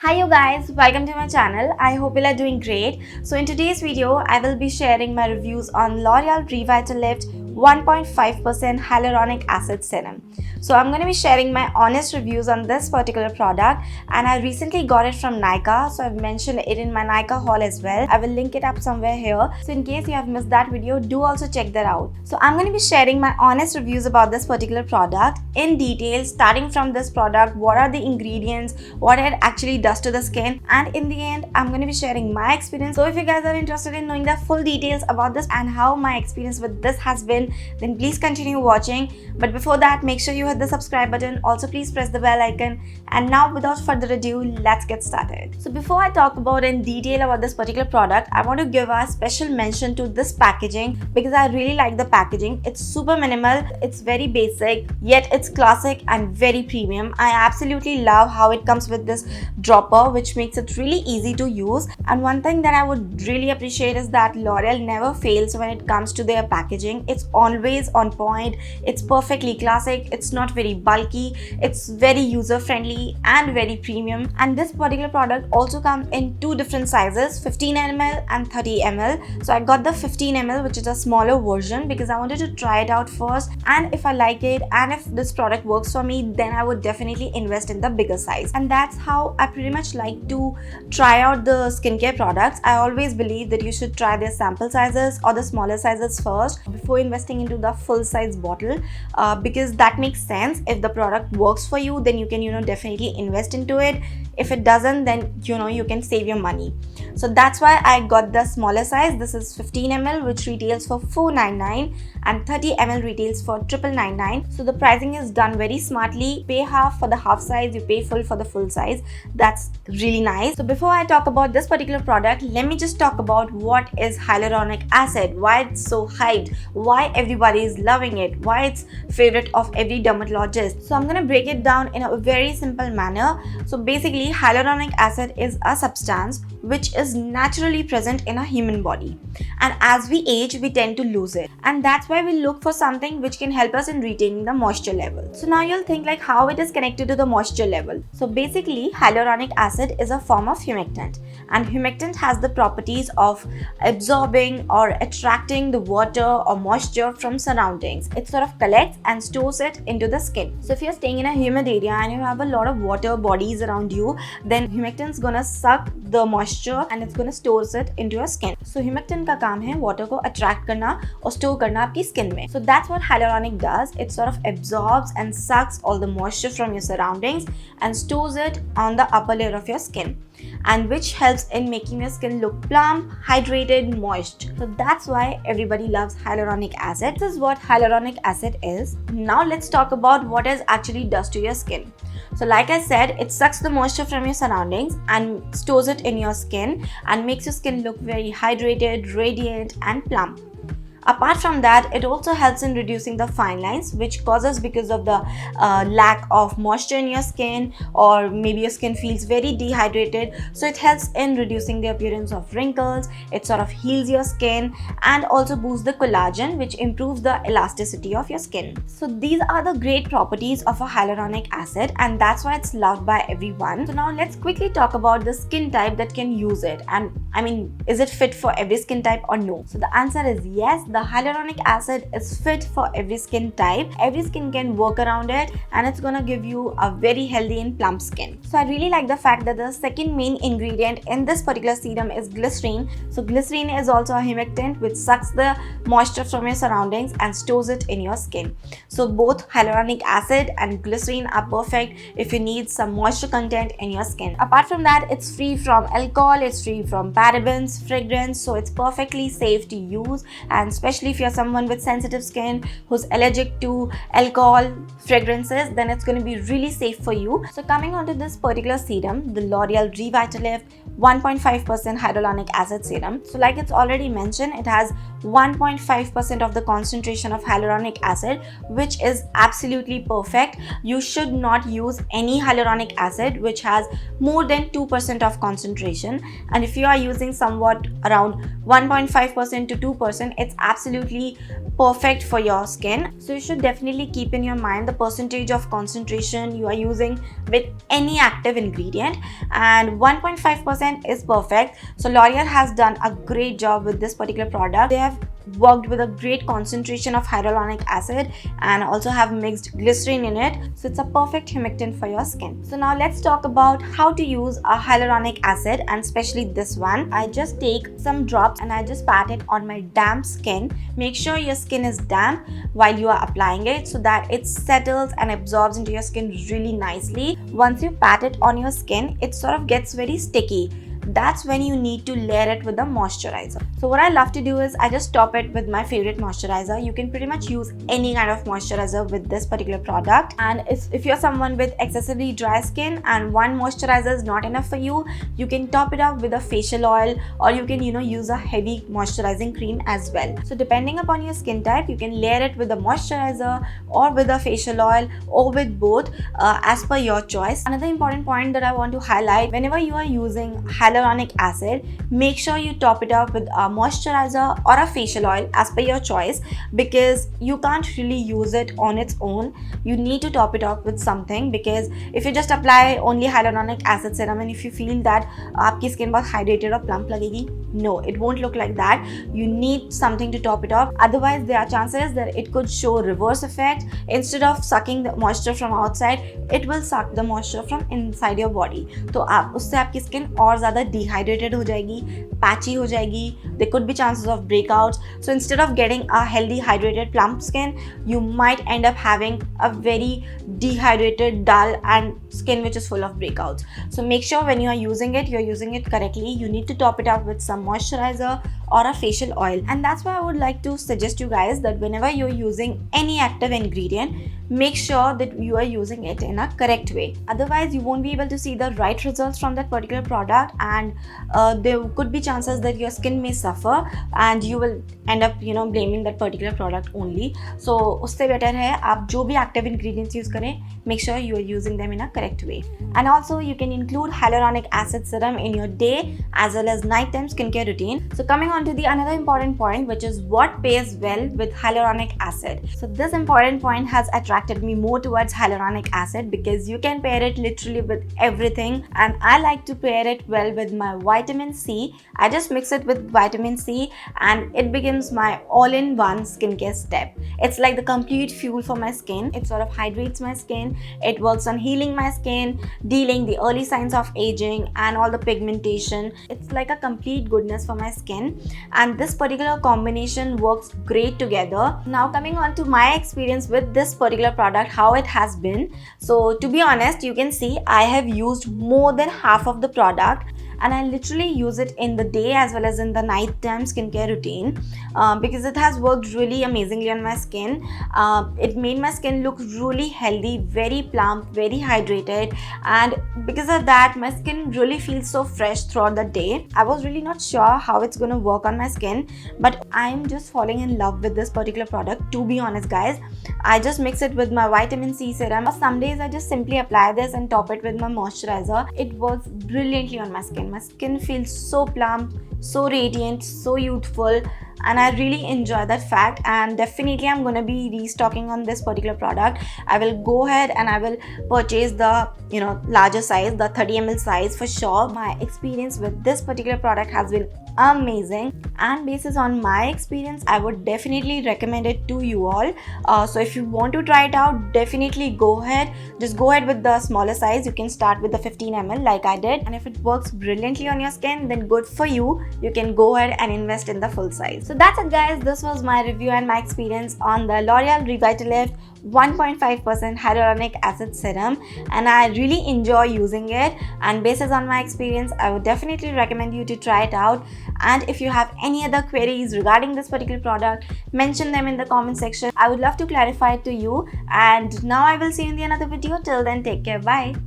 Hi you guys, welcome to my channel. I hope you are doing great. So in today's video, I will be sharing my reviews on L'Oreal Revitalift 1.5% Hyaluronic Acid Serum. So I'm going to be sharing my honest reviews on this particular product, and I recently got it from Nykaa, so I've mentioned it in my Nykaa haul as well. I will link it up somewhere here. So in case you have missed that video, do also check that out. So I'm going to be sharing my honest reviews about this particular product in detail, starting from this product, what are the ingredients, what it actually does to the skin, and in the end I'm going to be sharing my experience. So if you guys are interested in knowing the full details about this and how my experience with this has been, then please continue watching. But before that, make sure you hit the subscribe button. Also please press the bell icon. And now without further ado, let's get started. So before I talk about in detail about this particular product, I want to give a special mention to this packaging because I really like the packaging. It's super minimal, it's very basic, yet it's classic and very premium. I absolutely love how it comes with this dropper, which makes it really easy to use. And one thing that I would really appreciate is that L'Oreal never fails when it comes to their packaging. It's always on point, it's perfectly classic, it's not very bulky, it's very user friendly and very premium. And this particular product also comes in two different sizes, 15 ml and 30 ml. So I got the 15 ml, which is a smaller version, because I wanted to try it out first, and if I like it and if this product works for me, then I would definitely invest in the bigger size. And that's how I pretty much like to try out the skincare products. I always believe that you should try their sample sizes or the smaller sizes first before investing into the full size bottle, because that makes sense. If the product works for you, then you can definitely invest into it. If it doesn't, then you can save your money. So that's why I got the smaller size. This is 15 ml, which retails for $499, and 30 ml retails for $999. So the pricing is done very smartly. Pay half for the half size, you pay full for the full size. That's really nice. So before I talk about this particular product, let me just talk about what is hyaluronic acid, why it's so hyped, why everybody is loving it, why it's favorite of every dermatologist. So I'm gonna break it down in a very simple manner. So basically, hyaluronic acid is a substance which is naturally present in a human body, and as we age we tend to lose it, and that's why we look for something which can help us in retaining the moisture level. So now you'll think like how it is connected to the moisture level. So basically, hyaluronic acid is a form of humectant, and humectant has the properties of absorbing or attracting the water or moisture from surroundings. It sort of collects and stores it into the skin. So if you're staying in a humid area and you have a lot of water bodies around you, then humectant's gonna suck the moisture and it's gonna store it into your skin. So humectant का काम है water को attract करना और store करना आपकी skin में. So that's what hyaluronic does. It sort of absorbs and sucks all the moisture from your surroundings and stores it on the upper layer of your skin, and which helps in making your skin look plump, hydrated, moist. So that's why everybody loves hyaluronic acid. This is what hyaluronic acid is. Now let's talk about what it actually does to your skin. So like I said, it sucks the moisture from your surroundings and stores it in your skin and makes your skin look very hydrated, radiant and plump. Apart from that, it also helps in reducing the fine lines which causes because of the lack of moisture in your skin, or maybe your skin feels very dehydrated. So it helps in reducing the appearance of wrinkles. It sort of heals your skin and also boosts the collagen, which improves the elasticity of your skin. So these are the great properties of a hyaluronic acid, and that's why it's loved by everyone. So now let's quickly talk about the skin type that can use it, and is it fit for every skin type or no? So the answer is yes. The hyaluronic acid is fit for every skin type. Every skin can work around it, and it's gonna give you a very healthy and plump skin. So I really like the fact that the second main ingredient in this particular serum is glycerin. So glycerin is also a humectant which sucks the moisture from your surroundings and stores it in your skin. So both hyaluronic acid and glycerin are perfect if you need some moisture content in your skin. Apart from that, it's free from alcohol, it's free from parabens, fragrance, so it's perfectly safe to use, and especially if you're someone with sensitive skin who's allergic to alcohol, fragrances, then it's going to be really safe for you. So coming on to this particular serum, the L'Oreal Revitalift 1.5% hyaluronic acid serum. So like it's already mentioned, it has 1.5% of the concentration of hyaluronic acid, which is absolutely perfect. You should not use any hyaluronic acid which has more than 2% of concentration, and if you are using somewhat around 1.5% to 2%, it's absolutely perfect for your skin. So you should definitely keep in your mind the percentage of concentration you are using with any active ingredient, and 1.5% is perfect. So L'Oreal has done a great job with this particular product. They have worked with a great concentration of hyaluronic acid and also have mixed glycerin in it, so it's a perfect humectant for your skin. So now let's talk about how to use a hyaluronic acid, and especially this one. I just take some drops and I just pat it on my damp skin. Make sure your skin is damp while you are applying it so that it settles and absorbs into your skin really nicely. Once you pat it on your skin, it sort of gets very sticky. That's when you need to layer it with the moisturizer. So what I love to do is I just top it with my favorite moisturizer. You can pretty much use any kind of moisturizer with this particular product, and if you're someone with excessively dry skin and one moisturizer is not enough for you, you can top it up with a facial oil, or you can use a heavy moisturizing cream as well. So depending upon your skin type, you can layer it with a moisturizer or with a facial oil or with both, as per your choice. Another important point that I want to highlight: whenever you are using hyaluronic acid, make sure you top it up with a moisturizer or a facial oil as per your choice, because you can't really use it on its own. You need to top it up with something, because if you just apply only hyaluronic acid serum and if you feel that आपकी skin बहुत hydrated और plump लगेगी, no, it won't look like that. You need something to top it up. Otherwise, there are chances that it could show reverse effect. Instead of sucking the moisture from outside, it will suck the moisture from inside your body. तो उससे आपकी skin और ज़्यादा dehydrated हो जाएगी, patchy हो जाएगी. There could be chances of breakouts. So instead of getting a healthy, hydrated, plump skin, you might end up having a very dehydrated, dull, and skin which is full of breakouts. So make sure when you are using it, you're using it correctly. You need to top it up with some moisturizer or a facial oil, and that's why I would like to suggest you guys that whenever you're using any active ingredient, make sure that you are using it in a correct way. Otherwise, you won't be able to see the right results from that particular product, and there could be chances that your skin may suffer and you will end up blaming that particular product only. So उससे better है आप जो भी active ingredients use करें, make sure you are using them in a correct way. And also you can include hyaluronic acid serum in your day as well as nighttime skincare routine. So coming on to the another important point, which is what pairs well with hyaluronic acid. So this important point has attracted me more towards hyaluronic acid because you can pair it literally with everything, and I like to pair it well with my vitamin C. I just mix it with vitamin C and it becomes my all-in-one skincare step. It's like the complete fuel for my skin. It sort of hydrates my skin. It works on healing my skin, dealing the early signs of aging and all the pigmentation. It's like a complete goodness for my skin, and this particular combination works great together. Now coming on to my experience with this particular product, how it has been. So to be honest, you can see I have used more than half of the product, and I literally use it in the day as well as in the nighttime skincare routine because it has worked really amazingly on my skin. It made my skin look really healthy, very plump, very hydrated, and because of that my skin really feels so fresh throughout the day. I was really not sure how it's gonna work on my skin, but I'm just falling in love with this particular product, to be honest guys. I just mix it with my vitamin C serum, or some days I just simply apply this and top it with my moisturizer. It works brilliantly on my skin. My skin feels so plump, so radiant, so youthful, and I really enjoy that fact, and definitely I'm gonna be restocking on this particular product. I will go ahead and I will purchase the larger size, the 30 ml size for sure. My experience with this particular product has been amazing, and basis on my experience I would definitely recommend it to you all. So if you want to try it out, definitely go ahead. Just go ahead with the smaller size. You can start with the 15 ml like I did, and if it works brilliantly on your skin, then good for you. You can go ahead and invest in the full size. So that's it guys, this was my review and my experience on the L'Oreal Revitalift 1.5% hyaluronic acid serum, and I really enjoy using it, and basis on my experience I would definitely recommend you to try it out. And if you have any other queries regarding this particular product, mention them in the comment section. I would love to clarify it to you, and now I will see you in the another video. Till then, take care, bye.